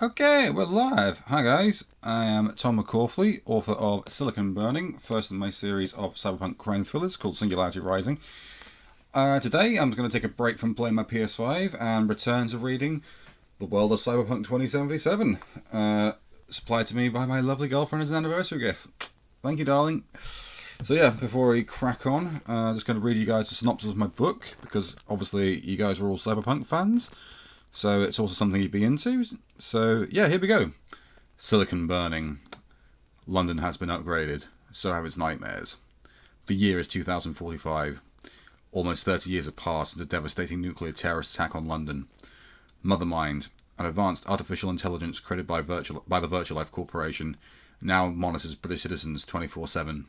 Okay, we're live. Hi guys, I am Tom McCaughley, author of Silicon Burning, first in my series of cyberpunk crime thrillers called Singularity Rising. Today I'm going to take a break from playing my PS5 and return to reading The World of Cyberpunk 2077, supplied to me by my lovely girlfriend as an anniversary gift. Thank you, darling. So yeah, before we crack on, I'm just going to read you guys a synopsis of my book, because obviously you guys are all cyberpunk fans. So it's also something you'd be into. So yeah, here we go. Silicon Burning. London has been upgraded. So have its nightmares. The year is 2045. Almost 30 years have passed since a devastating nuclear terrorist attack on London. Mothermind, an advanced artificial intelligence created by the Virtual Life Corporation, now monitors British citizens 24/7.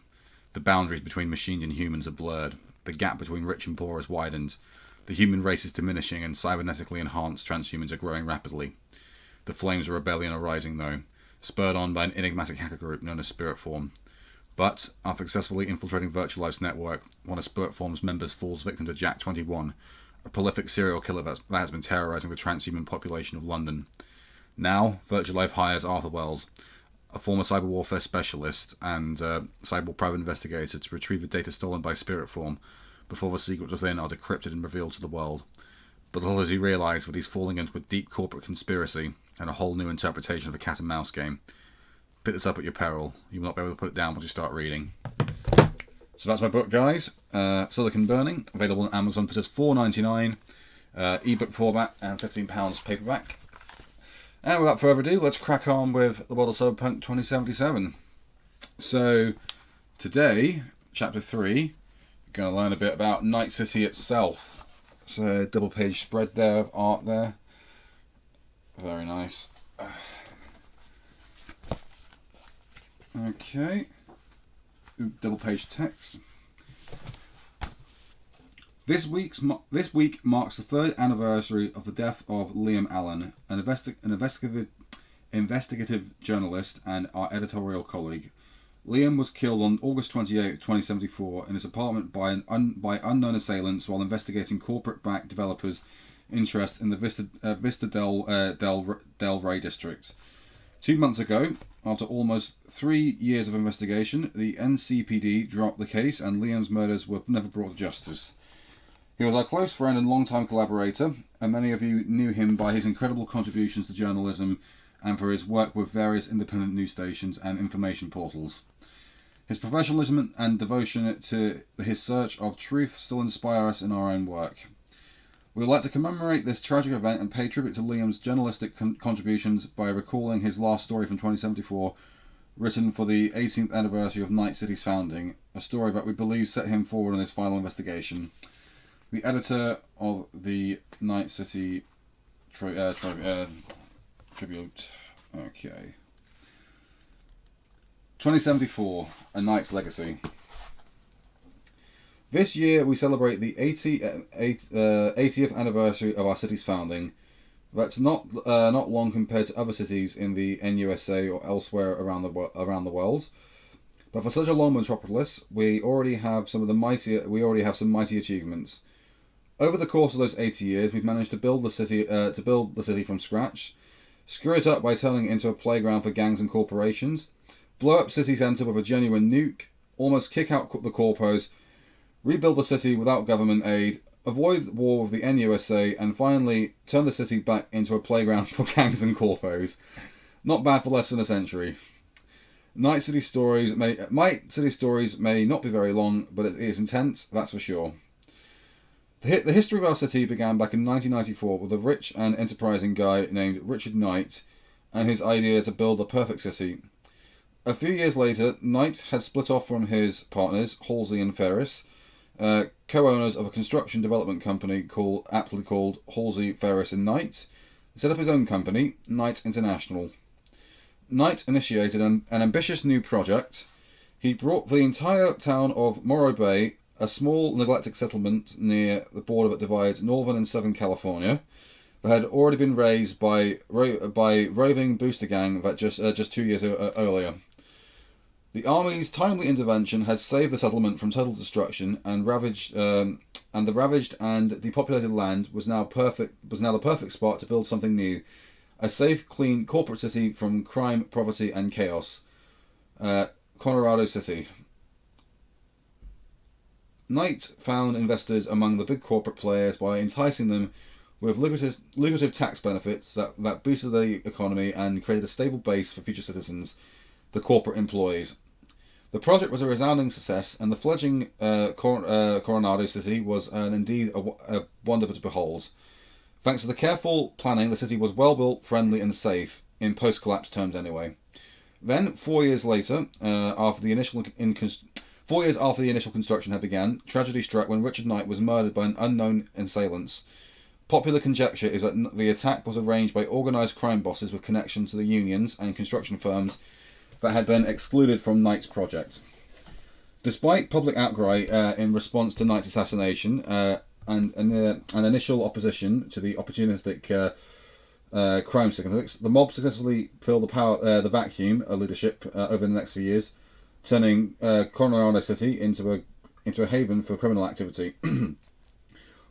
The boundaries between machines and humans are blurred. The gap between rich and poor has widened. The human race is diminishing and cybernetically enhanced transhumans are growing rapidly. The flames of rebellion are rising though, spurred on by an enigmatic hacker group known as Spiritform. But, after successfully infiltrating Virtual Life's network, one of Spiritform's members falls victim to Jack-21, a prolific serial killer that has been terrorizing the transhuman population of London. Now, Virtual Life hires Arthur Wells, a former cyber warfare specialist and cyber private investigator, to retrieve the data stolen by Spiritform before the secrets within are decrypted and revealed to the world. But little does he realise that he's falling into a deep corporate conspiracy and a whole new interpretation of a cat and mouse game. Pick this up at your peril. You will not be able to put it down once you start reading. So that's my book, guys. Silicon Burning, available on Amazon for just $4.99, ebook format, and £15 paperback. And without further ado, let's crack on with The World of Cyberpunk 2077. So, today, Chapter 3, we're going to learn a bit about Night City itself. So, double page spread there of art there. Very nice. Okay. Double page text. This week marks the third anniversary of the death of Liam Allen, an investigative journalist and our editorial colleague. Liam was killed on August 28, 2074, in his apartment by unknown assailants while investigating corporate-backed developers' interest in the Vista Del Rey district. 2 months ago, after almost 3 years of investigation, the NCPD dropped the case and Liam's murders were never brought to justice. He was our close friend and long-time collaborator, and many of you knew him by his incredible contributions to journalism and for his work with various independent news stations and information portals. His professionalism and devotion to his search of truth still inspire us in our own work. We would like to commemorate this tragic event and pay tribute to Liam's journalistic contributions by recalling his last story from 2074, written for the 18th anniversary of Night City's founding, a story that we believe set him forward in his final investigation. The editor of the Night City Tribute. Okay. 2074, A Knight's Legacy. This year we celebrate the 80th anniversary of our city's founding. That's not long compared to other cities in the NUSA or elsewhere around the world. But for such a long metropolis, we already have some mighty achievements. Over the course of those 80 years, we've managed to build the city from scratch, screw it up by turning it into a playground for gangs and corporations, blow up city centre with a genuine nuke, almost kick out the corpos, rebuild the city without government aid, avoid war with the NUSA, and finally turn the city back into a playground for gangs and corpos. Not bad for less than a century. Night City stories may not be very long, but it is intense, that's for sure. The history of our city began back in 1994 with a rich and enterprising guy named Richard Knight and his idea to build the perfect city. A few years later, Knight had split off from his partners, Halsey and Ferris, co-owners of a construction development company aptly called Halsey, Ferris and Knight, set up his own company, Knight International. Knight initiated an ambitious new project. He brought the entire town of Morro Bay, a small neglected settlement near the border that divides northern and southern California, that had already been razed by roving booster gang that just 2 years earlier. The army's timely intervention had saved the settlement from total destruction, and the ravaged and depopulated land was now the perfect spot to build something new, A safe, clean corporate city from crime, poverty, and chaos. Colorado City. Knight found investors among the big corporate players by enticing them with lucrative tax benefits that boosted the economy and created a stable base for future citizens, the corporate employees. The project was a resounding success, and the fledgling Coronado City was indeed a wonder to behold. Thanks to the careful planning, the city was well built, friendly, and safe, in post-collapse terms anyway. Then, 4 years later, after the initial construction had begun, tragedy struck when Richard Knight was murdered by an unknown assailants. Popular conjecture is that the attack was arranged by organised crime bosses with connection to the unions and construction firms that had been excluded from Knight's project. Despite public outcry in response to Knight's assassination and an initial opposition to the opportunistic crime syndicates, the mob successfully filled the vacuum of leadership over the next few years, turning Colorado City into a haven for criminal activity.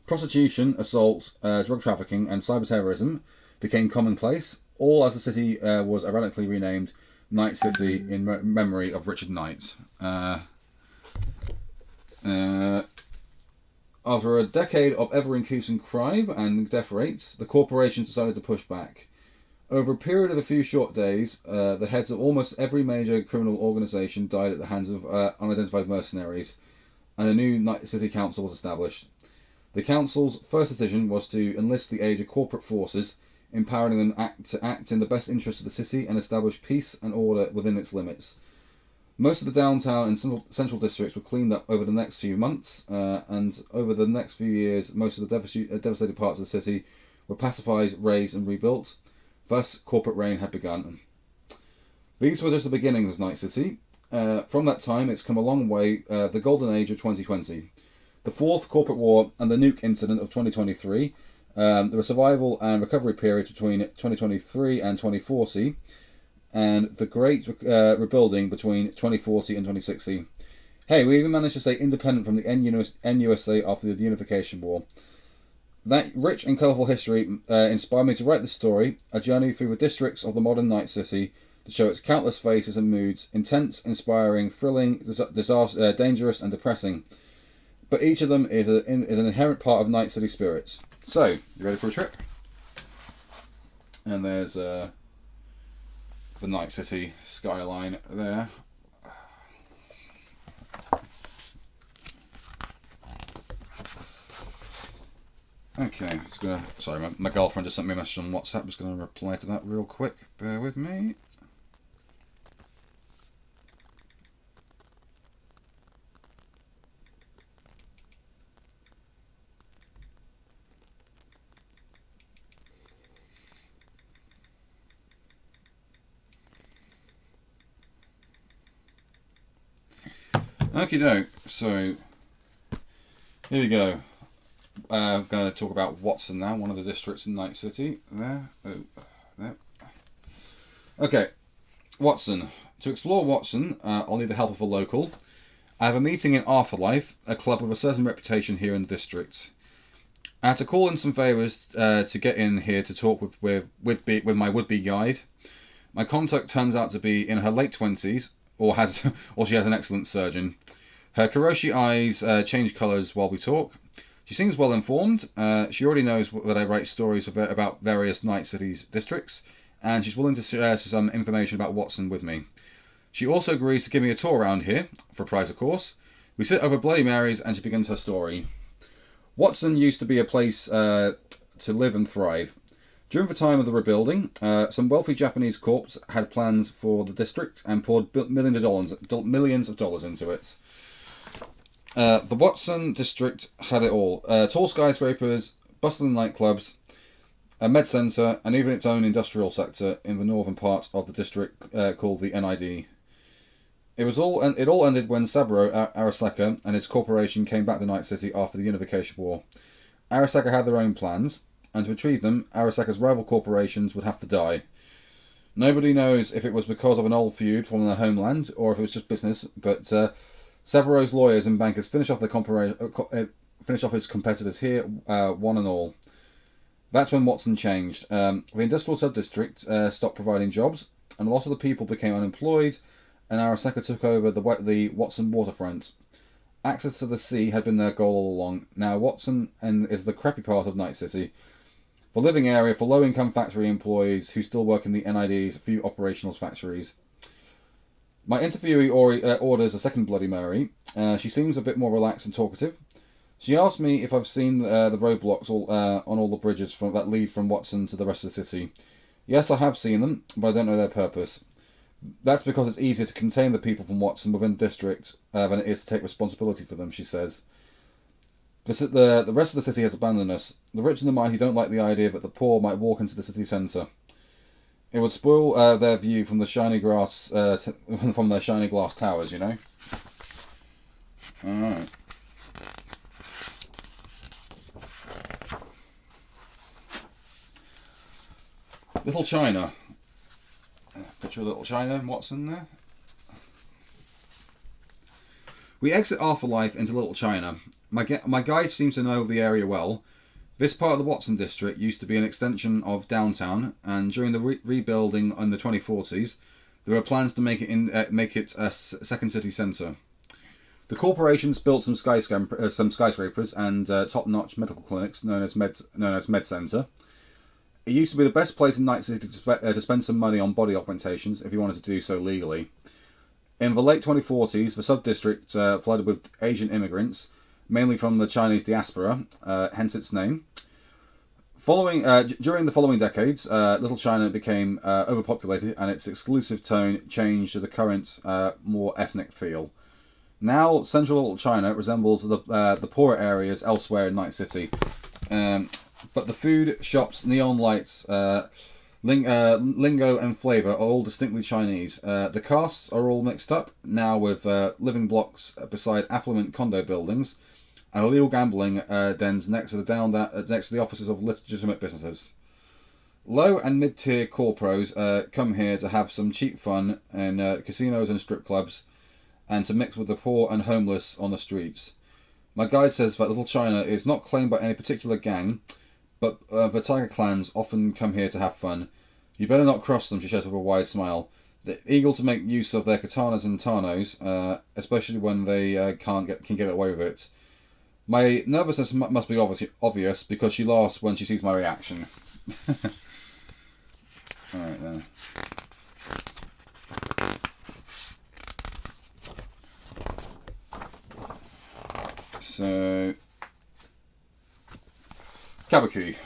Prostitution, assault, drug trafficking, and cyber terrorism became commonplace, all as the city was ironically renamed Night City in memory of Richard Knight. After a decade of ever-increasing crime and death rates, the corporation decided to push back. Over a period of a few short days, the heads of almost every major criminal organisation died at the hands of unidentified mercenaries, and a new Night City Council was established. The Council's first decision was to enlist the aid of corporate forces, empowering them to act in the best interests of the city and establish peace and order within its limits. Most of the downtown and central districts were cleaned up over the next few months, and over the next few years, most of the devastated parts of the city were pacified, razed, and rebuilt. Thus, corporate reign had begun. These were just the beginnings of Night City. From that time, it's come a long way, the golden age of 2020. The fourth corporate war and the nuke incident of 2023, the survival and recovery period between 2023 and 2040, and the great rebuilding between 2040 and 2060. Hey, we even managed to stay independent from the NUSA after the Unification War. That rich and colourful history inspired me to write this story, a journey through the districts of the modern Night City, to show its countless faces and moods, intense, inspiring, thrilling, dangerous, and depressing. But each of them is an inherent part of Night City spirits. So, you ready for a trip? And there's the Night City skyline there. Okay, sorry, my girlfriend just sent me a message on WhatsApp. I'm just going to reply to that real quick. Bear with me. Okie doke, so here we go. I'm going to talk about Watson now, one of the districts in Night City. There. Okay, Watson. To explore Watson, I'll need the help of a local. I have a meeting in Afterlife, a club with a certain reputation here in the district. I had to call in some favours to get in here to talk with my would-be guide. My contact turns out to be in her late 20s, or she has an excellent surgeon. Her Kuroshi eyes change colours while we talk. She seems well informed. She already knows that I write stories about various Night Cities districts, and she's willing to share some information about Watson with me. She also agrees to give me a tour around here, for a price of course. We sit over Bloody Marys and she begins her story. Watson used to be a place to live and thrive. During the time of the rebuilding, some wealthy Japanese corps had plans for the district and poured millions of dollars into it. The Watson district had it all. Tall skyscrapers, bustling nightclubs, a med centre, and even its own industrial sector in the northern part of the district called the NID. It all ended when Saburo Arasaka and his corporation came back to Night City after the Unification War. Arasaka had their own plans, and to achieve them, Arasaka's rival corporations would have to die. Nobody knows if it was because of an old feud from their homeland, or if it was just business, but Saburo's lawyers and bankers finish off his competitors here, one and all. That's when Watson changed. The industrial sub-district stopped providing jobs, and a lot of the people became unemployed, and Arasaka took over the Watson waterfront. Access to the sea had been their goal all along. Now Watson is the crappy part of Night City, the living area for low-income factory employees who still work in the NID's few operational factories. My interviewee orders a second Bloody Mary. She seems a bit more relaxed and talkative. She asked me if I've seen the roadblocks on all the bridges that lead from Watson to the rest of the city. Yes, I have seen them, but I don't know their purpose. That's because it's easier to contain the people from Watson within the district than it is to take responsibility for them, she says. The rest of the city has abandoned us. The rich and the mighty don't like the idea that the poor might walk into the city centre. It would spoil their view from the shiny grass, from their shiny glass towers, you know. Alright. Little China. Picture of Little China and Watson there. We exit Afterlife into Little China. My guide seems to know the area well. This part of the Watson district used to be an extension of downtown, and during the rebuilding in the 2040s, there were plans to make it a second city centre. The corporations built some skyscrapers and top-notch medical clinics known as Med Centre. It used to be the best place in Night City to spend some money on body augmentations if you wanted to do so legally. In the late 2040s, the sub-district flooded with Asian immigrants, mainly from the Chinese diaspora, hence its name. During the following decades, Little China became overpopulated and its exclusive tone changed to the current, more ethnic feel. Now, central Little China resembles the poorer areas elsewhere in Night City. But the food, shops, neon lights, lingo and flavour are all distinctly Chinese. The castes are all mixed up, now with living blocks beside affluent condo buildings, and illegal gambling dens next to the offices of legitimate businesses. Low and mid-tier corporos come here to have some cheap fun in casinos and strip clubs, and to mix with the poor and homeless on the streets. My guide says that Little China is not claimed by any particular gang, but the tiger clans often come here to have fun. You better not cross them, she says with a wide smile. They're eager to make use of their katanas and tanos, especially when they can get away with it. My nervousness must be obvious because she laughs when she sees my reaction. Alright then. So, Kabuki.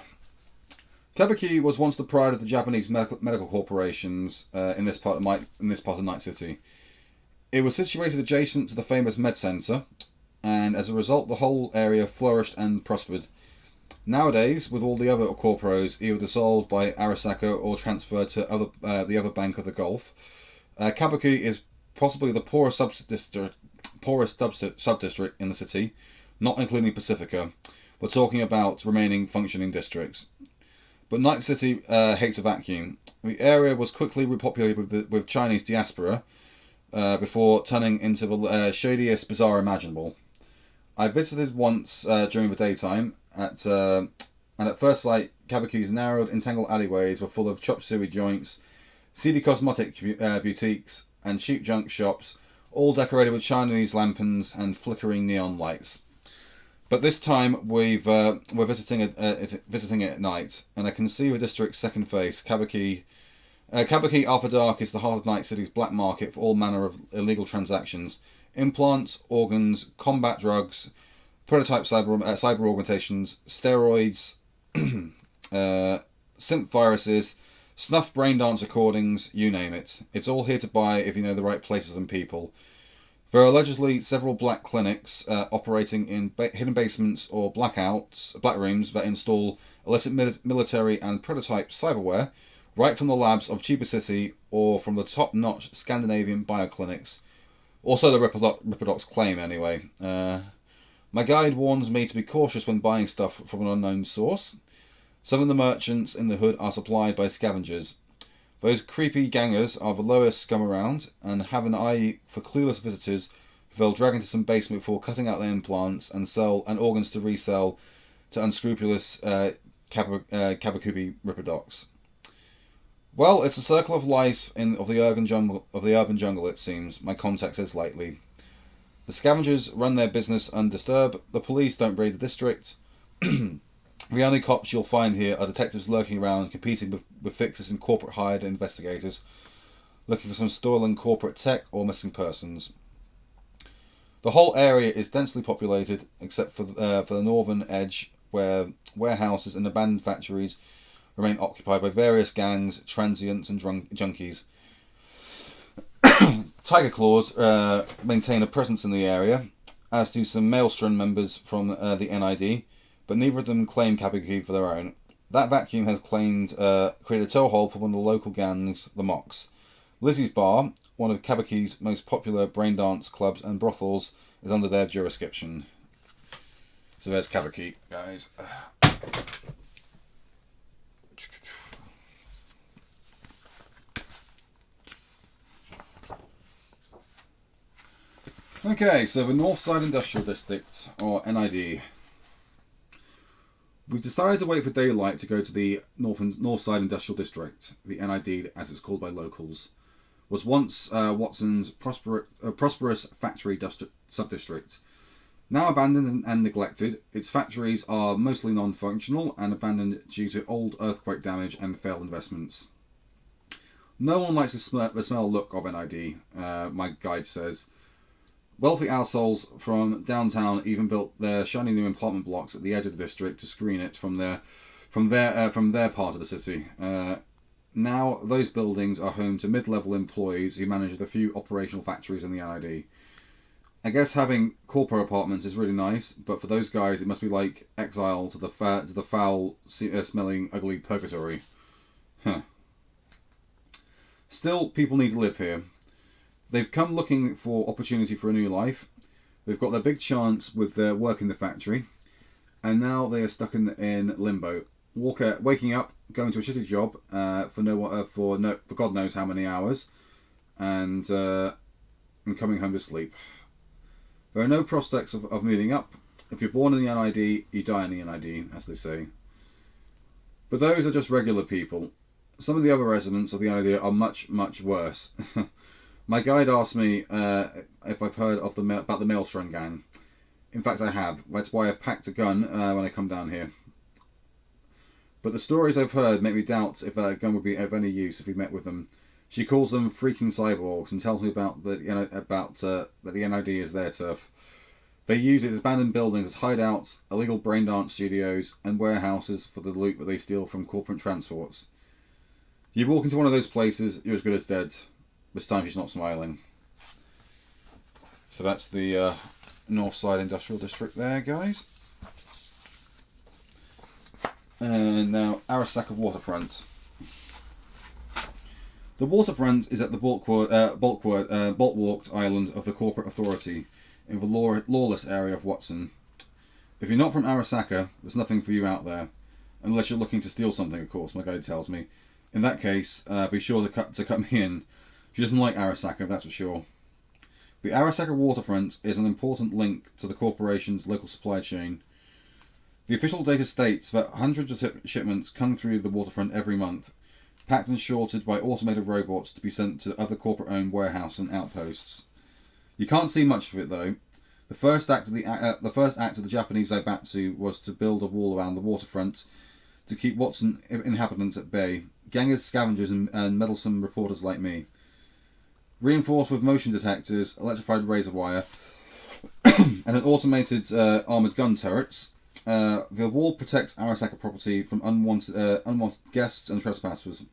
Kabuki was once the pride of the Japanese medical corporations in this part of Night City. It was situated adjacent to the famous Med Centre, and as a result, the whole area flourished and prospered. Nowadays, with all the other corporos either dissolved by Arasaka or transferred to the other bank of the Gulf, Kabuki is possibly the poorest sub-district in the city, not including Pacifica. We're talking about remaining functioning districts. But Night City hates a vacuum. The area was quickly repopulated with Chinese diaspora before turning into the shadiest bazaar imaginable. I visited once during the daytime, and at first sight, Kabuki's narrowed, entangled alleyways were full of chop suey joints, seedy cosmetic boutiques, and cheap junk shops, all decorated with Chinese lanterns and flickering neon lights. But this time we're visiting it at night, and I can see the district's second face, Kabuki. Kabuki after dark is the heart of Night City's black market for all manner of illegal transactions: implants, organs, combat drugs, prototype cyber augmentations, steroids, synth viruses, snuff brain dance recordings, you name it. It's all here to buy if you know the right places and people. There are allegedly several black clinics operating in hidden basements or black rooms that install illicit military and prototype cyberware right from the labs of Chiba City or from the top-notch Scandinavian bioclinics. Also the Ripperdocs claim, anyway. My guide warns me to be cautious when buying stuff from an unknown source. Some of the merchants in the hood are supplied by scavengers. Those creepy gangers are the lowest scum around and have an eye for clueless visitors who they'll drag into some basement before cutting out their implants and organs to resell to unscrupulous Kabakubi Ripper Docks. Well, it's a circle of life of the urban jungle. It seems. My contact says lightly. The scavengers run their business undisturbed. The police don't raid the district. The only cops you'll find here are detectives lurking around, competing with fixers and corporate hired investigators, looking for some stolen corporate tech or missing persons. The whole area is densely populated, except for the northern edge, where warehouses and abandoned factories remain occupied by various gangs, transients, and junkies. Tiger Claws maintain a presence in the area, as do some Maelstrom members from the NID, but neither of them claim Kabuki for their own. That vacuum has created a toehold for one of the local gangs, the Mox. Lizzie's Bar, one of Kabuki's most popular brain dance clubs and brothels, is under their jurisdiction. So there's Kabuki, guys. Okay, so the Northside Industrial District, or NID. We've decided to wait for daylight to go to the Northside Industrial District, the NID as it's called by locals. Was once Watson's prosperous factory sub-district. Now abandoned and neglected, its factories are mostly non-functional and abandoned due to old earthquake damage and failed investments. No one likes the smell look of NID, my guide says. Wealthy assholes from downtown even built their shiny new apartment blocks at the edge of the district to screen it from their part of the city. Now those buildings are home to mid-level employees who manage the few operational factories in the NID. I guess having corporate apartments is really nice, but for those guys it must be like exile to the foul, smelling, ugly purgatory. Huh. Still, people need to live here. They've come looking for opportunity for a new life. They've got their big chance with their work in the factory, and now they are stuck in limbo. Waking up, going to a shitty job for God knows how many hours, and coming home to sleep. There are no prospects of moving up. If you're born in the NID, you die in the NID, as they say. But those are just regular people. Some of the other residents of the NID are much, much worse. My guide asked me if I've heard of about the Maelstrom gang. In fact, I have. That's why I've packed a gun when I come down here. But the stories I've heard make me doubt if a gun would be of any use if we met with them. She calls them freaking cyborgs and tells me about that the NID is their turf. They use its abandoned buildings as hideouts, illegal brain dance studios, and warehouses for the loot that they steal from corporate transports. You walk into one of those places, you're as good as dead. This time she's not smiling. So that's the Northside Industrial District there, guys. And now Arasaka Waterfront. The waterfront is at the bulwarked island of the corporate authority in the lawless area of Watson. If you're not from Arasaka, there's nothing for you out there, unless you're looking to steal something, of course, my guide tells me. In that case, be sure to cut me in. She doesn't like Arasaka, that's for sure. The Arasaka waterfront is an important link to the corporation's local supply chain. The official data states that hundreds of shipments come through the waterfront every month, packed and sorted by automated robots to be sent to other corporate-owned warehouses and outposts. You can't see much of it though. The first act of the Japanese Zaibatsu was to build a wall around the waterfront to keep Watson inhabitants at bay, gangers, scavengers, and meddlesome reporters like me. Reinforced with motion detectors, electrified razor wire, and an automated armoured gun turrets, the wall protects Arasaka property from unwanted guests and trespassers.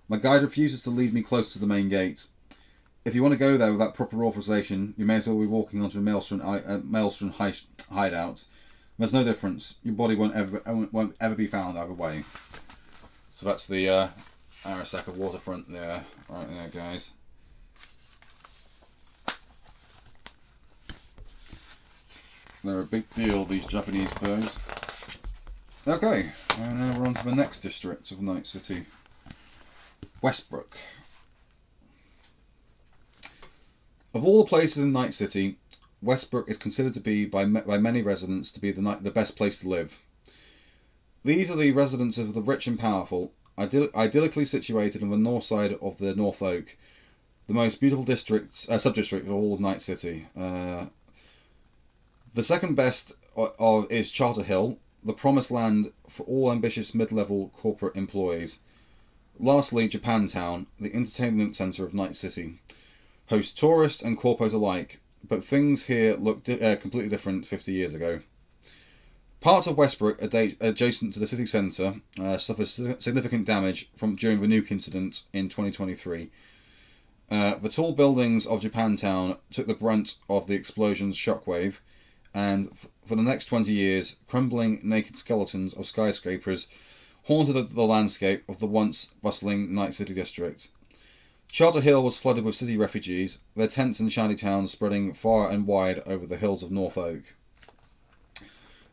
My guide refuses to lead me close to the main gate. If you want to go there without proper authorization, you may as well be walking onto a Maelstrom hideout. There's no difference. Your body won't ever be found either way. So that's the Arasaka waterfront there, right there, guys. They're a big deal, these Japanese birds. Okay, and now we're on to the next district of Night City. Westbrook. Of all the places in Night City, Westbrook is considered to be by many residents to be the best place to live. These are the residences of the rich and powerful, idyllically situated on the north side of the North Oak, the most beautiful sub-district of all of Night City. The second best is Charter Hill, the promised land for all ambitious mid-level corporate employees. Lastly, Japantown, the entertainment centre of Night City, hosts tourists and corpos alike, but things here look completely different 50 years ago. Parts of Westbrook, adjacent to the city centre, suffered significant damage during the nuke incident in 2023. The tall buildings of Japantown took the brunt of the explosion's shockwave, and for the next 20 years, crumbling naked skeletons of skyscrapers haunted the landscape of the once bustling Night City district. Charter Hill was flooded with city refugees, their tents and shantytowns spreading far and wide over the hills of North Oak.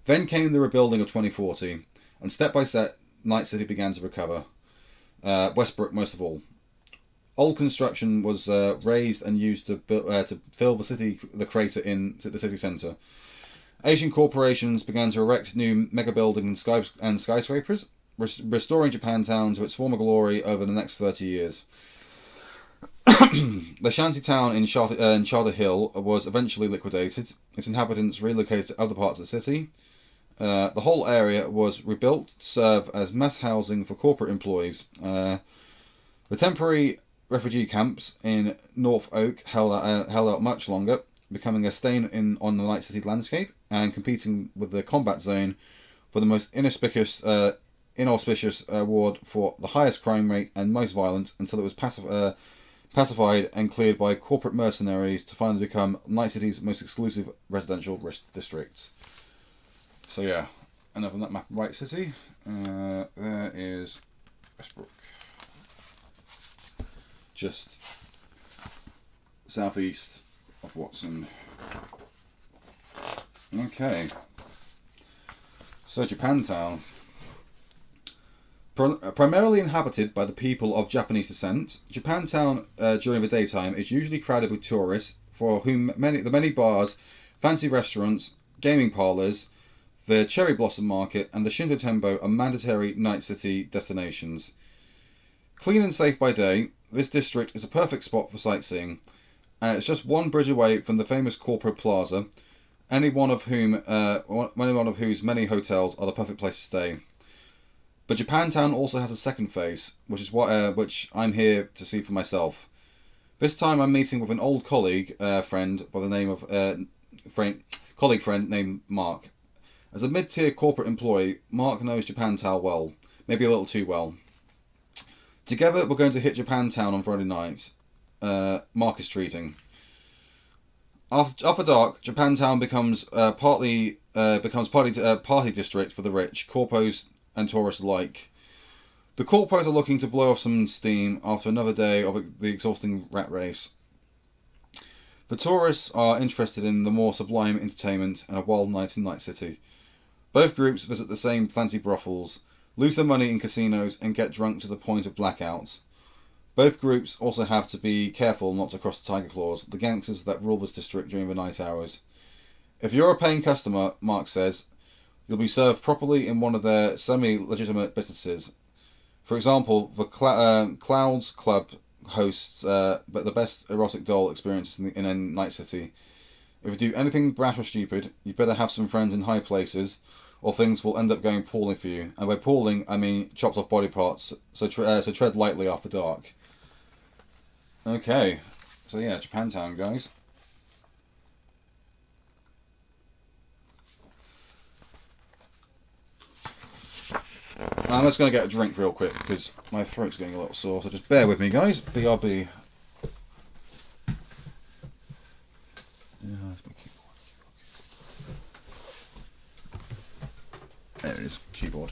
Then came the rebuilding of 2040, and step by step, Night City began to recover. Westbrook most of all. Old construction was raised and used to fill the crater in the city centre. Asian corporations began to erect new mega buildings and skyscrapers, restoring Japantown to its former glory over the next 30 years. The shantytown in Charter Hill was eventually liquidated, its inhabitants relocated to other parts of the city. The whole area was rebuilt to serve as mess housing for corporate employees. The temporary refugee camps in North Oak held out much longer, becoming a stain on the Night City landscape and competing with the combat zone for the most inauspicious award for the highest crime rate and most violent, until it was pacified and cleared by corporate mercenaries to finally become Night City's most exclusive residential district. So yeah, another map of Night City. There is Westbrook, just southeast of Watson. Okay, so Japantown. Primarily inhabited by the people of Japanese descent, Japantown during the daytime is usually crowded with tourists, for whom the many bars, fancy restaurants, gaming parlours, the Cherry Blossom Market and the Shinto Tembo are mandatory Night City destinations. Clean and safe by day, this district is a perfect spot for sightseeing, and it's just one bridge away from the famous Corporate Plaza, any one of whose many hotels are the perfect place to stay. But Japantown also has a second face, which I'm here to see for myself. This time I'm meeting with an old colleague friend by the name of colleague friend named Mark. As a mid-tier corporate employee, Mark knows Japantown well, maybe a little too well. Together, we're going to hit Japantown on Friday night. Mark is treating. After dark, Japantown becomes party district for the rich, corpos and tourists alike. The corpos are looking to blow off some steam after another day of the exhausting rat race. The tourists are interested in the more sublime entertainment and a wild night in Night City. Both groups visit the same fancy brothels, lose their money in casinos, and get drunk to the point of blackouts. Both groups also have to be careful not to cross the Tiger Claws, the gangsters that rule this district during the night hours. If you're a paying customer, Mark says, you'll be served properly in one of their semi-legitimate businesses. For example, the Clouds Club hosts but the best erotic doll experiences in Night City. If you do anything brash or stupid, you better have some friends in high places, or things will end up going poorly for you. And by poorly, I mean chopped off body parts, so tread lightly after dark. Okay, so yeah, Japantown, guys. I'm just going to get a drink real quick, because my throat's getting a little sore, so just bear with me, guys. BRB. Yeah, that's my keyboard. There it is, keyboard.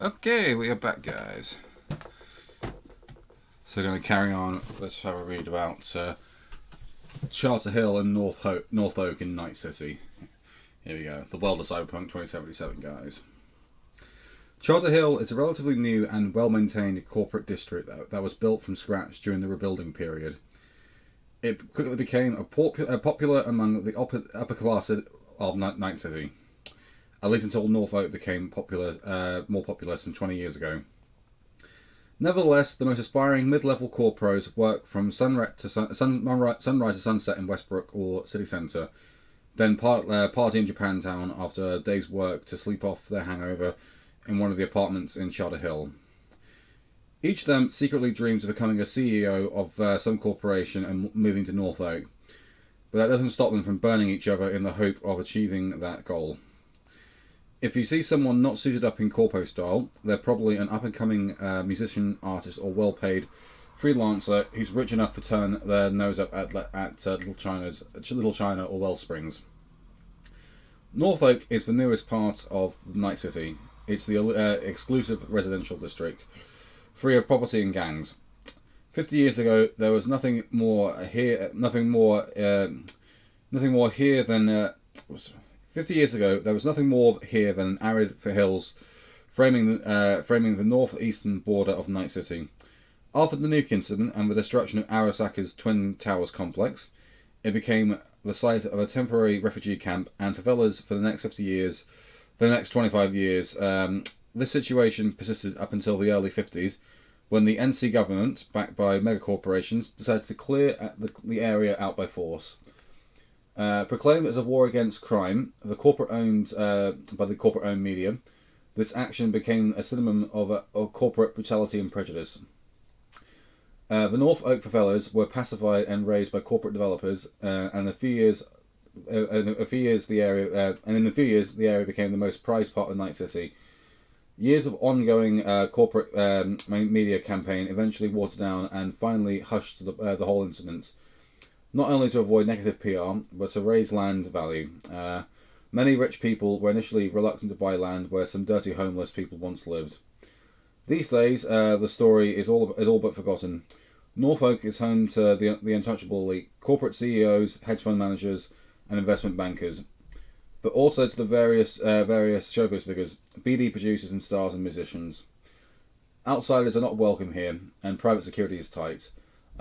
Okay, we are back, guys. So we're going to carry on. Let's have a read about Charter Hill and North Oak in Night City. Here we go. The World of Cyberpunk 2077, guys. Charter Hill is a relatively new and well-maintained corporate district that was built from scratch during the rebuilding period. It quickly became popular among the upper class of Night City, at least until North Oak became more popular some 20 years ago. Nevertheless, the most aspiring mid-level corporos work from sunrise to sunset in Westbrook or City Centre, then party in Japantown after a day's work to sleep off their hangover in one of the apartments in Charter Hill. Each of them secretly dreams of becoming a CEO of some corporation and moving to North Oak, but that doesn't stop them from burning each other in the hope of achieving that goal. If you see someone not suited up in corpo style, they're probably an up-and-coming musician, artist, or well-paid freelancer who's rich enough to turn their nose up at Little China or Wellsprings. North Oak is the newest part of Night City. It's the exclusive residential district, free of property and gangs. 50 years ago, there was nothing more here than 50 years ago, there was nothing more here than arid hills framing the northeastern border of Night City. After the nuke incident and the destruction of Arasaka's Twin Towers complex, it became the site of a temporary refugee camp and favelas for the next 25 years. This situation persisted up until the early 50s, when the NC government, backed by megacorporations, decided to clear the area out by force. Proclaimed as a war against crime, by the corporate-owned media, this action became a synonym of corporate brutality and prejudice. The North Oak favelas were pacified and raised by corporate developers, and in a few years, the area became the most prized part of Night City. Years of ongoing corporate media campaign eventually watered down and finally hushed the whole incident. Not only to avoid negative PR, but to raise land value. Many rich people were initially reluctant to buy land where some dirty homeless people once lived. These days, the story is all but forgotten. North Oak is home to the untouchable elite, corporate CEOs, hedge fund managers, and investment bankers, but also to the various showbiz figures, BD producers and stars and musicians. Outsiders are not welcome here, and private security is tight.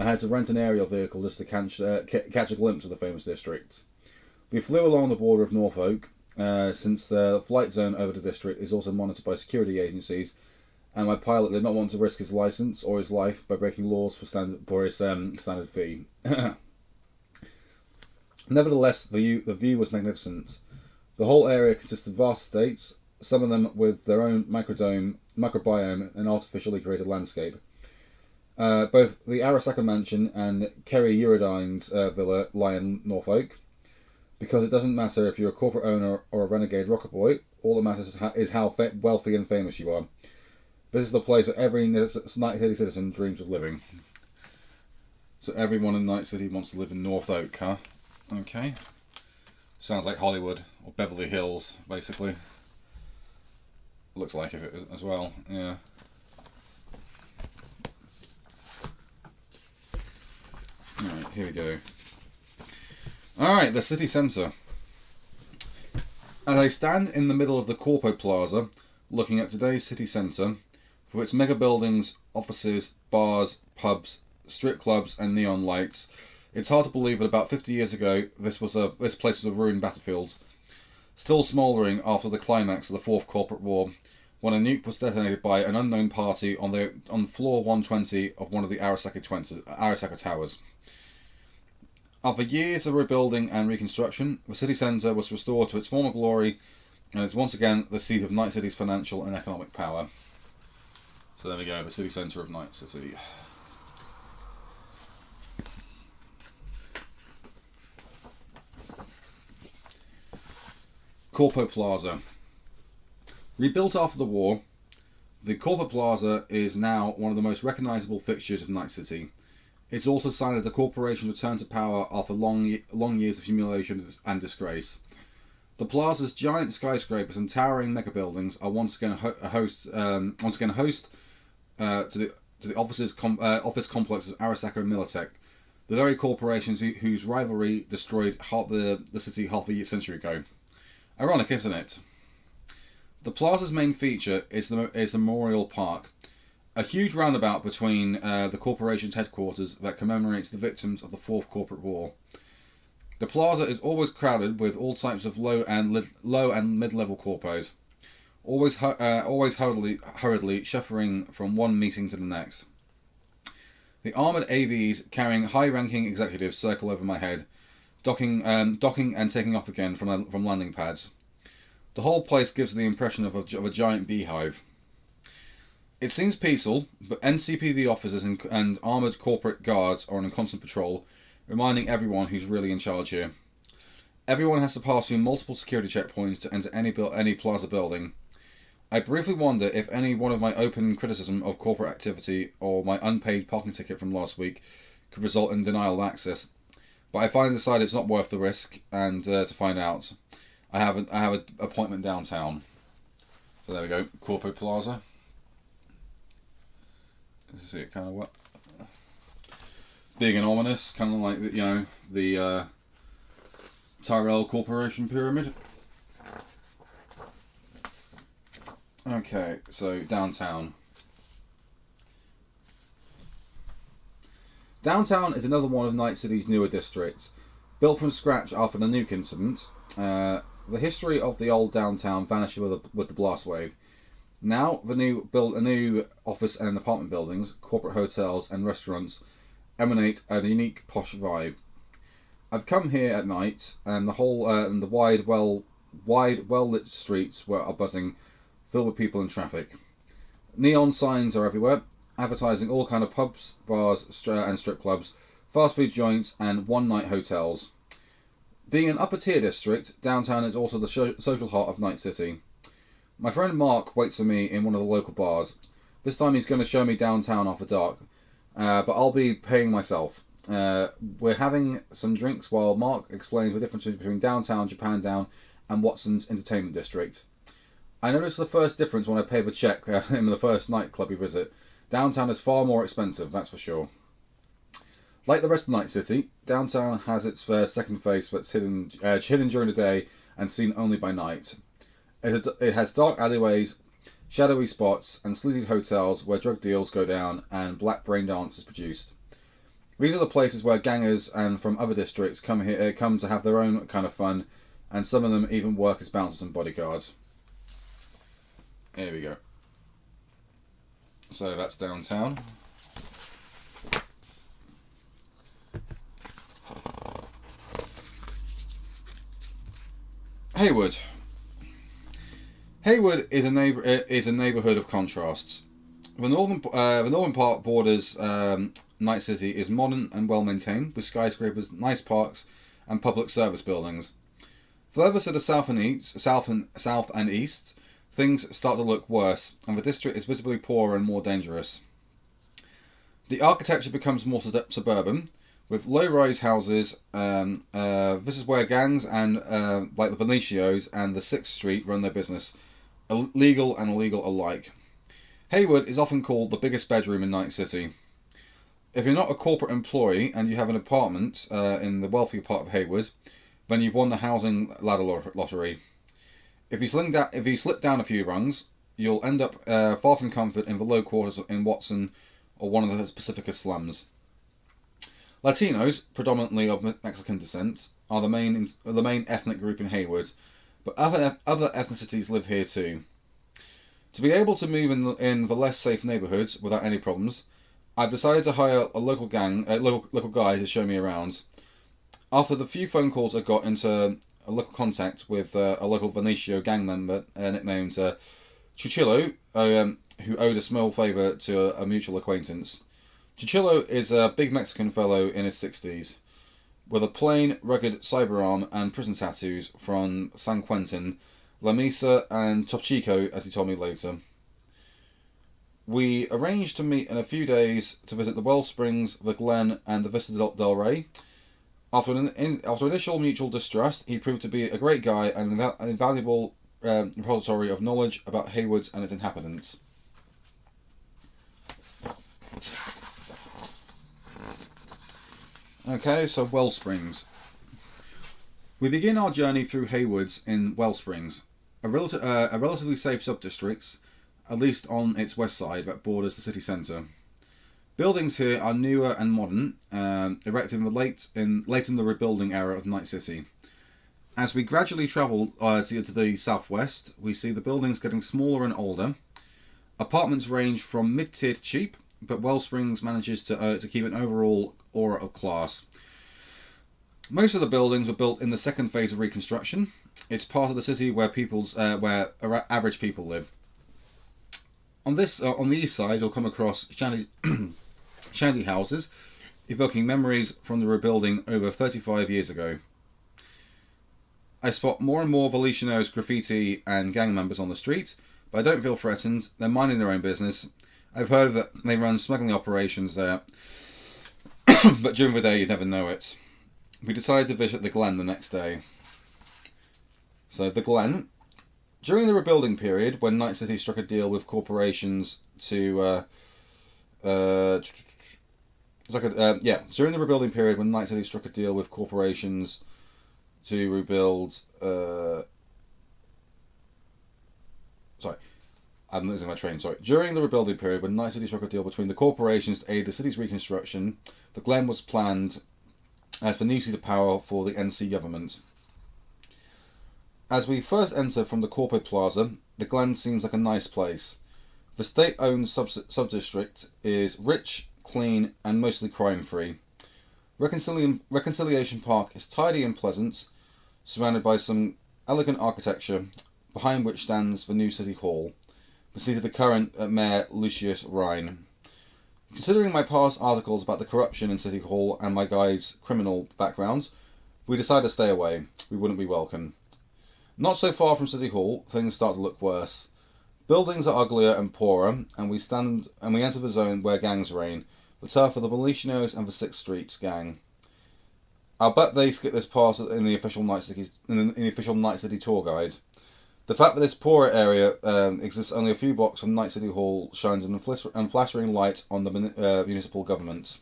I had to rent an aerial vehicle just to catch a glimpse of the famous district. We flew along the border of North Oak, since the flight zone over the district is also monitored by security agencies, and my pilot did not want to risk his license or his life by breaking laws for his standard fee. Nevertheless, the view was magnificent. The whole area consists of vast estates, some of them with their own microbiome and artificially created landscape. Both the Arasaka Mansion and Kerry Eurodyne's villa lie in North Oak. Because it doesn't matter if you're a corporate owner or a renegade rocker boy, all that matters is how wealthy and famous you are. This is the place where every Night City citizen dreams of living. So everyone in Night City wants to live in North Oak, huh? Okay. Sounds like Hollywood, or Beverly Hills, basically. Looks like it as well, yeah. Alright, here we go. Alright, the city centre. As I stand in the middle of the Corpo Plaza, looking at today's city centre, for its mega buildings, offices, bars, pubs, strip clubs and neon lights, it's hard to believe that about 50 years ago this place was a ruined battlefield, still smouldering after the climax of the Fourth Corporate War, when a nuke was detonated by an unknown party on floor 120 of one of the Arasaka Towers. After years of rebuilding and reconstruction, the city centre was restored to its former glory and is once again the seat of Night City's financial and economic power. So there we go, the city centre of Night City. Corpo Plaza. Rebuilt after the war, the Corpo Plaza is now one of the most recognisable fixtures of Night City. It's also cited the corporation's return to power after long years of humiliation and disgrace. The plaza's giant skyscrapers and towering mega buildings are once again a host to the office complex of Arasaka and Militech, the very corporations whose rivalry destroyed the city half a century ago. Ironic, isn't it? The plaza's main feature is the Memorial Park, a huge roundabout between the corporation's headquarters that commemorates the victims of the Fourth Corporate War. The plaza is always crowded with all types of low and mid-level corpos, always hurriedly shuffling from one meeting to the next. The armoured AVs carrying high-ranking executives circle over my head, docking and taking off again from landing pads. The whole place gives the impression of a giant beehive. It seems peaceful, but NCPD officers and armoured corporate guards are on constant patrol, reminding everyone who's really in charge here. Everyone has to pass through multiple security checkpoints to enter any plaza building. I briefly wonder if any one of my open criticism of corporate activity or my unpaid parking ticket from last week could result in denial of access, but I finally decided it's not worth the risk, and to find out, I have an appointment downtown. So there we go, Corpo Plaza. See it kind of what? Big and ominous, kind of like the Tyrell Corporation pyramid. Okay, so downtown. Downtown is another one of Night City's newer districts, built from scratch after the nuke incident. The history of the old downtown vanished with the blast wave. Now, the new office and apartment buildings, corporate hotels, and restaurants emanate a unique posh vibe. I've come here at night, and the wide, well-lit streets are buzzing, filled with people and traffic. Neon signs are everywhere, advertising all kind of pubs, bars, and strip clubs, fast food joints, and one-night hotels. Being an upper-tier district, downtown is also the social heart of Night City. My friend Mark waits for me in one of the local bars. This time he's going to show me downtown after dark, but I'll be paying myself. We're having some drinks while Mark explains the differences between downtown Japantown and Watson's Entertainment District. I noticed the first difference when I paid the check in the first nightclub we visit. Downtown is far more expensive, that's for sure. Like the rest of Night City, downtown has its second face that's hidden during the day and seen only by night. It has dark alleyways, shadowy spots, and sleazy hotels where drug deals go down and black brain dance is produced. These are the places where gangers and from other districts come to have their own kind of fun, and some of them even work as bouncers and bodyguards. Here we go. So that's downtown. Haywood. Haywood is a neighbourhood of contrasts. The northern part borders Night City is modern and well maintained, with skyscrapers, nice parks, and public service buildings. Further to the south and east, things start to look worse, and the district is visibly poorer and more dangerous. The architecture becomes more suburban, with low-rise houses. This is where gangs and like the Venetios and the 6th Street run their business, legal and illegal alike. Haywood is often called the biggest bedroom in Night City. If you're not a corporate employee and you have an apartment in the wealthier part of Haywood, then you've won the housing ladder lottery. If you slip down a few rungs, you'll end up far from comfort in the low quarters in Watson or one of the Pacifica slums. Latinos, predominantly of Mexican descent, are the main ethnic group in Haywood, but other ethnicities live here too. To be able to move in the less safe neighbourhoods without any problems, I've decided to hire a local guy to show me around. After the few phone calls I got into a local contact with a local Venetia gang member nicknamed Chuchillo, who owed a small favour to a mutual acquaintance. Chuchillo is a big Mexican fellow in his 60s, with a plain, rugged cyberarm and prison tattoos from San Quentin, La Mesa and Tochico, as he told me later. We arranged to meet in a few days to visit the Well Springs, the Glen and the Vista del Rey. After initial mutual distrust, he proved to be a great guy and an invaluable repository of knowledge about Hayward and its inhabitants. Okay, so Wellsprings. We begin our journey through Haywards in Wellsprings, a relatively safe sub-district, at least on its west side that borders the city centre. Buildings here are newer and modern, erected late in the rebuilding era of Night City. As we gradually travel to the southwest, we see the buildings getting smaller and older. Apartments range from mid-tier to cheap, but Wellsprings manages to keep an overall aura of class. Most of the buildings were built in the second phase of reconstruction. It's part of the city where average people live. On the east side, you'll come across shanty houses, evoking memories from the rebuilding over 35 years ago. I spot more and more Valicianos, graffiti, and gang members on the street, but I don't feel threatened. They're minding their own business. I've heard that they run smuggling operations there, but during the day you'd never know it. We decided to visit the Glen the next day. So, the Glen. During the rebuilding period, when Night City struck a deal with corporations to... during the rebuilding period, when Night City struck a deal with corporations to rebuild... I'm losing my train, sorry. During the rebuilding period, when Night City struck a deal between the corporations to aid the city's reconstruction, the Glen was planned as the new seat of power for the NC government. As we first enter from the corporate plaza, the Glen seems like a nice place. The state-owned sub-district is rich, clean, and mostly crime-free. Reconciliation Park is tidy and pleasant, surrounded by some elegant architecture, behind which stands the new City Hall, the seat of the current Mayor Lucius Rhine. Considering my past articles about the corruption in City Hall and my guide's criminal background, we decided to stay away. We wouldn't be welcome. Not so far from City Hall, things start to look worse. Buildings are uglier and poorer, and we enter the zone where gangs reign, the turf of the Valicianos and the 6th Street gang. I'll bet they skip this part in the official Night City tour guide. The fact that this poorer area exists only a few blocks from Night City Hall shines an unflattering light on the municipal government.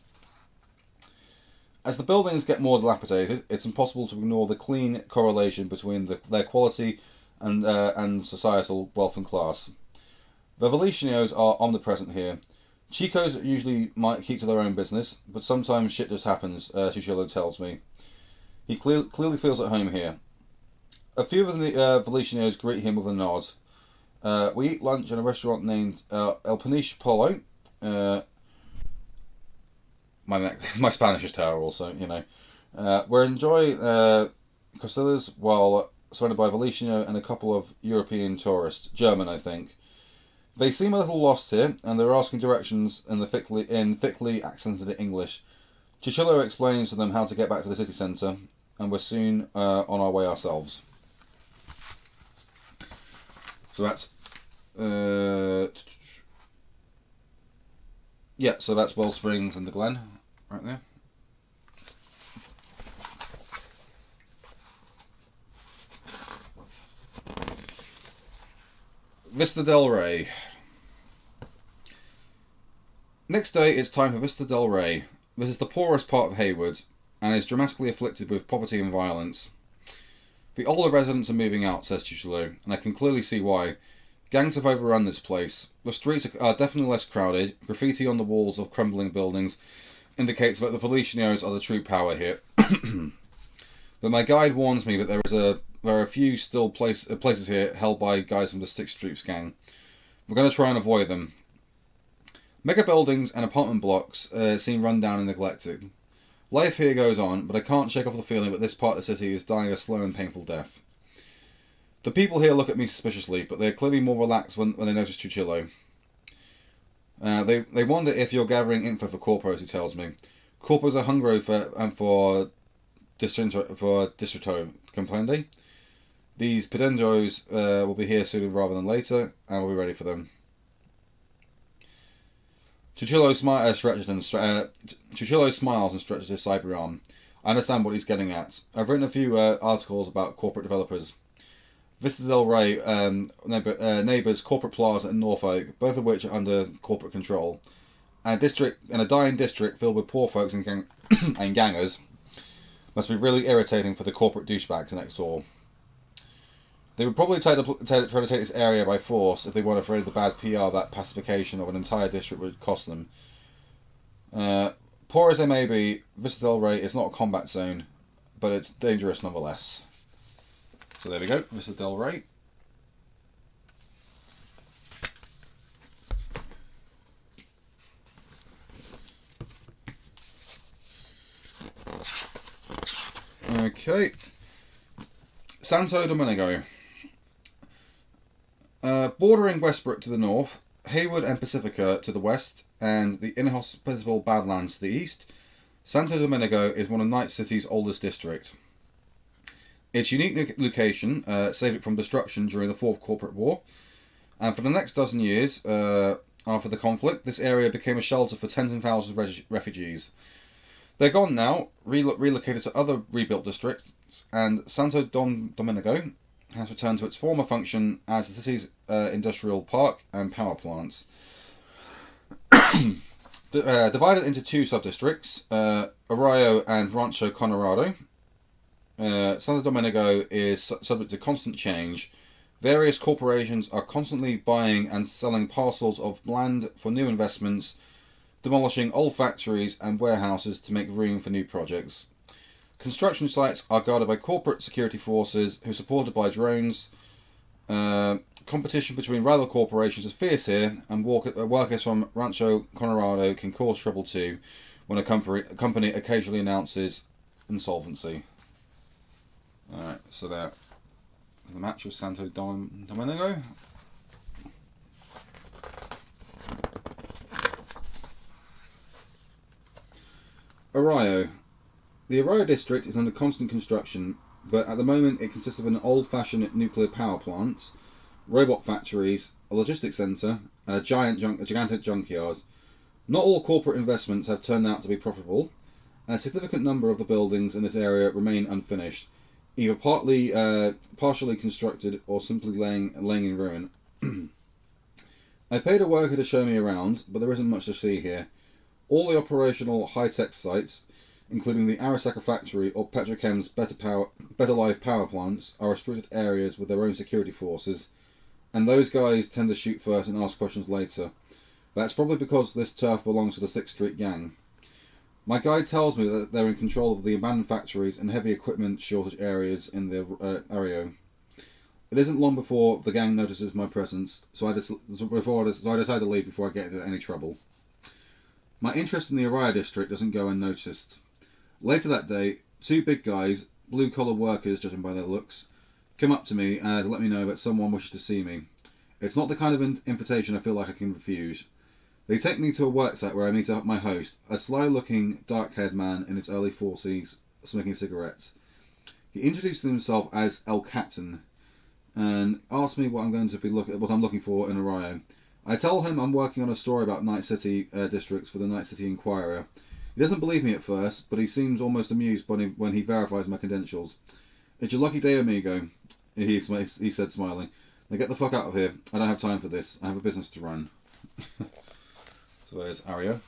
As the buildings get more dilapidated, it's impossible to ignore the clean correlation between their quality and societal wealth and class. The Valicianos are omnipresent here. Chicos usually might keep to their own business, but sometimes shit just happens, Chuchillo tells me. He clearly feels at home here. A few of the Valicianos greet him with a nod. We eat lunch in a restaurant named El Paniche Polo. My Spanish is terrible, also, you know. We enjoy costillas while surrounded by Valiciano and a couple of European tourists, German, I think. They seem a little lost here, and they're asking directions in thickly accented English. Chuchillo explains to them how to get back to the city centre, and we're soon on our way ourselves. So that's so that's Wellsprings and the Glen, right there. Vista del Rey. Next day, it's time for Vista del Rey. This is the poorest part of Hayward, and is dramatically afflicted with poverty and violence. The older residents are moving out, says Chuchillo, and I can clearly see why. Gangs have overrun this place. The streets are definitely less crowded. Graffiti on the walls of crumbling buildings indicates that the Valicianos are the true power here. But my guide warns me that there are a few still places here held by guys from the 6th Street gang. We're going to try and avoid them. Mega buildings and apartment blocks seem run down and neglected. Life here goes on, but I can't shake off the feeling that this part of the city is dying a slow and painful death. The people here look at me suspiciously, but they're clearly more relaxed when they notice Chuchillo. They wonder if you're gathering info for corpos, he tells me. Corpos are hungry for distrito, comprende? These pedendos will be here sooner rather than later, and we'll be ready for them. Chuchillo smiles and stretches his cyber arm. I understand what he's getting at. I've written a few articles about corporate developers. Vista del Rey, neighbours Corporate Plaza and Norfolk, both of which are under corporate control, and a dying district filled with poor folks and gangers must be really irritating for the corporate douchebags next door. They would probably try to take this area by force if they weren't afraid of the bad PR that pacification of an entire district would cost them. Poor as they may be, Vista del Rey is not a combat zone, but it's dangerous nonetheless. So there we go, Vista del Rey. Okay. Santo Domingo. Bordering Westbrook to the north, Hayward and Pacifica to the west, and the inhospitable Badlands to the east, Santo Domingo is one of Night City's oldest districts. Its unique location saved it from destruction during the Fourth Corporate War, and for the next dozen years after the conflict, this area became a shelter for tens of thousands of refugees. They're gone now, relocated to other rebuilt districts, and Santo Domingo has returned to its former function as the city's industrial park and power plants. Divided into two sub-districts, Arroyo and Rancho Colorado, Santo Domingo is subject to constant change. Various corporations are constantly buying and selling parcels of land for new investments, demolishing old factories and warehouses to make room for new projects. Construction sites are guarded by corporate security forces who are supported by drones. Competition between rival corporations is fierce here, and workers from Rancho Colorado can cause trouble too when a company occasionally announces insolvency. Alright, so there. The match with Santo Domingo. Arroyo. The Arroyo district is under constant construction, but at the moment it consists of an old-fashioned nuclear power plant, robot factories, a logistics centre, and a gigantic junkyard. Not all corporate investments have turned out to be profitable, and a significant number of the buildings in this area remain unfinished, either partially constructed or simply laying in ruin. I paid a worker to show me around, but there isn't much to see here. All the operational high-tech sites, including the Arasaka factory or Petrochem's Better Life power plants, are restricted areas with their own security forces, and those guys tend to shoot first and ask questions later. That's probably because this turf belongs to the 6th Street gang. My guide tells me that they're in control of the abandoned factories and heavy equipment shortage areas in the area. It isn't long before the gang notices my presence, so I decide to leave before I get into any trouble. My interest in the Arroyo district doesn't go unnoticed. Later that day, two big guys, blue-collar workers judging by their looks, come up to me to let me know that someone wishes to see me. It's not the kind of invitation I feel like I can refuse. They take me to a work site where I meet my host, a sly-looking, dark-haired man in his early 40s, smoking cigarettes. He introduced himself as El Captain, and asked me what I'm looking for in Arroyo. I tell him I'm working on a story about Night City districts for the Night City Inquirer. He doesn't believe me at first, but he seems almost amused when he verifies my credentials. "It's your lucky day, amigo," he said, smiling. "Now get the fuck out of here. I don't have time for this. I have a business to run." So there's Arroyo.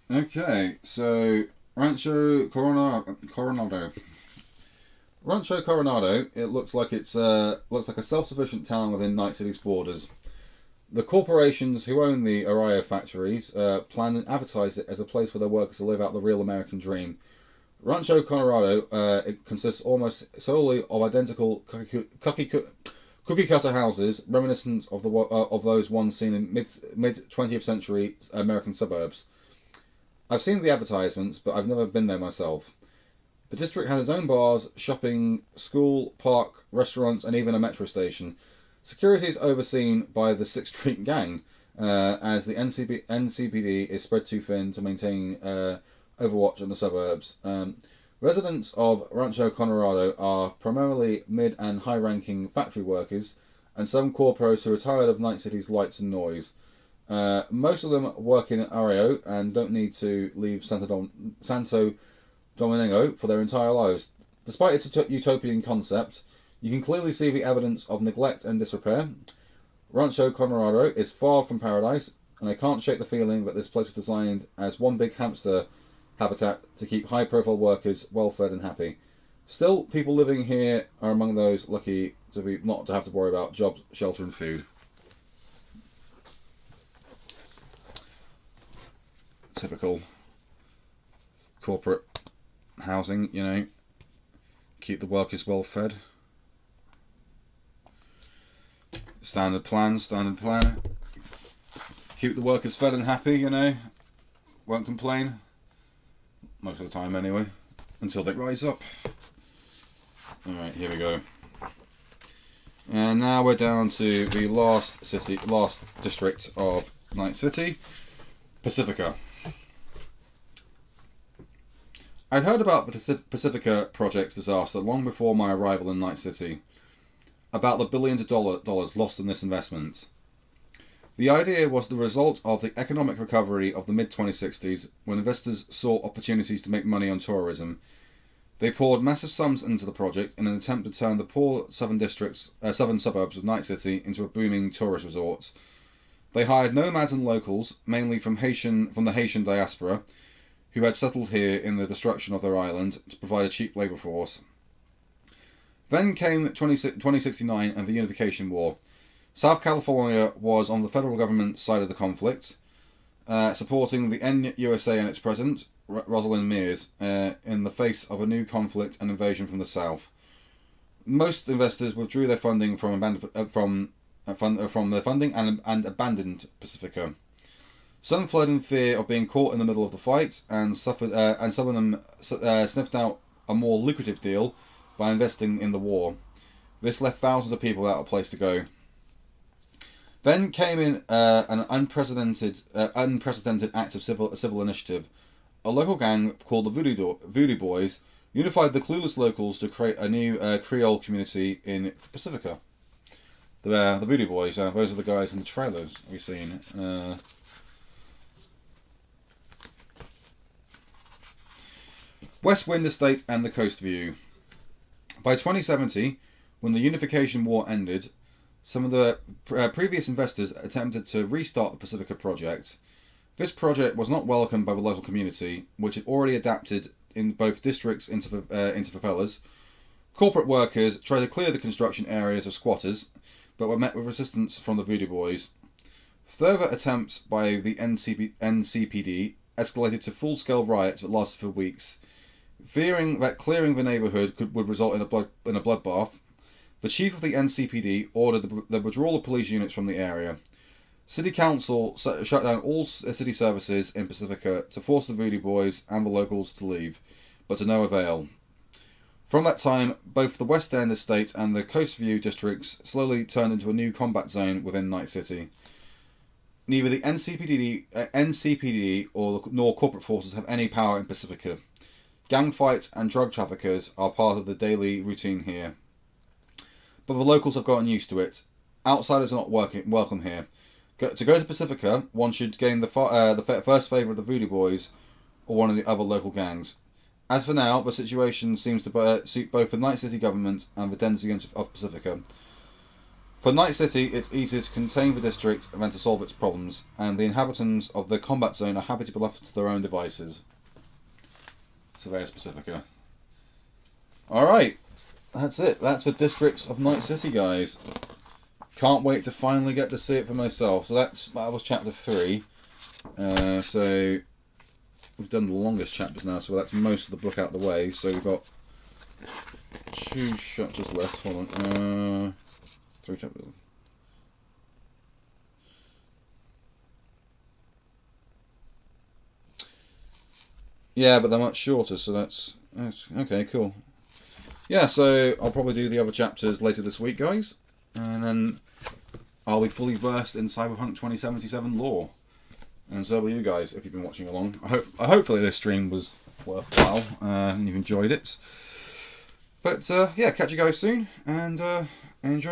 Okay, so Rancho Coronado. Rancho Coronado. It looks like a self-sufficient town within Night City's borders. The corporations who own the Arroyo factories plan and advertise it as a place for their workers to live out the real American dream. Rancho Colorado it consists almost solely of identical cookie cutter houses, reminiscent of those once seen in mid 20th century American suburbs. I've seen the advertisements, but I've never been there myself. The district has its own bars, shopping, school, park, restaurants, and even a metro station. Security is overseen by the 6th Street gang, as the NCPD is spread too thin to maintain overwatch in the suburbs, Residents of Rancho Colorado are primarily mid and high-ranking factory workers, and some corporos who are tired of Night City's lights and noise. Most of them work in Ario and don't need to leave Santo Domingo for their entire lives. Despite its utopian concept, you can clearly see the evidence of neglect and disrepair. Rancho Colorado is far from paradise, and I can't shake the feeling that this place was designed as one big hamster habitat to keep high-profile workers well-fed and happy. Still, people living here are among those lucky to not to have to worry about jobs, shelter, and food. Typical corporate housing, you know. Keep the workers well-fed. Standard plan. Keep the workers fed and happy, you know. Won't complain. Most of the time anyway. Until they rise up. Alright, here we go. And now we're down to the last district of Night City. Pacifica. I'd heard about the Pacifica project's disaster long before my arrival in Night City. About the billions of dollars lost in this investment. The idea was the result of the economic recovery of the mid-2060s, when investors saw opportunities to make money on tourism. They poured massive sums into the project in an attempt to turn the poor southern suburbs of Night City into a booming tourist resort. They hired nomads and locals, mainly from the Haitian diaspora, who had settled here in the destruction of their island, to provide a cheap labour force. Then came 2069 and the Unification War. South California was on the federal government side of the conflict, supporting the NUSA and its president, Rosalind Mears, in the face of a new conflict and invasion from the south. Most investors withdrew their funding from their funding and abandoned Pacifica. Some fled in fear of being caught in the middle of the fight, and some of them sniffed out a more lucrative deal by investing in the war. This left thousands of people without a place to go. Then came in an unprecedented act of civil initiative. A local gang called the Voodoo Boys unified the clueless locals to create a new Creole community in Pacifica. The Voodoo Boys, those are the guys in the trailers we've seen. West Wind Estate and the Coast View. By 2070, when the Unification War ended, some of the previous investors attempted to restart the Pacifica project. This project was not welcomed by the local community, which had already adapted in both districts into favelas. Corporate workers tried to clear the construction areas of squatters, but were met with resistance from the Voodoo Boys. Further attempts by the NCPD escalated to full-scale riots that lasted for weeks. Fearing that clearing the neighbourhood would result in a bloodbath, the chief of the NCPD ordered the withdrawal of police units from the area. City Council shut down all city services in Pacifica to force the Voodoo Boys and the locals to leave, but to no avail. From that time, both the West End Estate and the Coast View districts slowly turned into a new combat zone within Night City. Neither the NCPD nor corporate forces have any power in Pacifica. Gang fights and drug traffickers are part of the daily routine here. But the locals have gotten used to it. Outsiders are not welcome here. To go to Pacifica, one should gain the first favour of the Voodoo Boys or one of the other local gangs. As for now, the situation seems to suit both the Night City government and the density of Pacifica. For Night City, it's easier to contain the district than to solve its problems, and the inhabitants of the combat zone are happy to be left to their own devices. So there's Pacifica. Alright, that's it. That's the districts of Night City, guys. Can't wait to finally get to see it for myself. So that was chapter 3. So we've done the longest chapters now, so that's most of the book out of the way. So we've got 2 chapters left. Hold on. 3 chapters. Yeah, but they're much shorter, so that's okay, cool. Yeah, so I'll probably do the other chapters later this week, guys. And then I'll be fully versed in Cyberpunk 2077 lore. And so will you guys, if you've been watching along. Hopefully this stream was worthwhile and you've enjoyed it. But yeah, catch you guys soon, and enjoy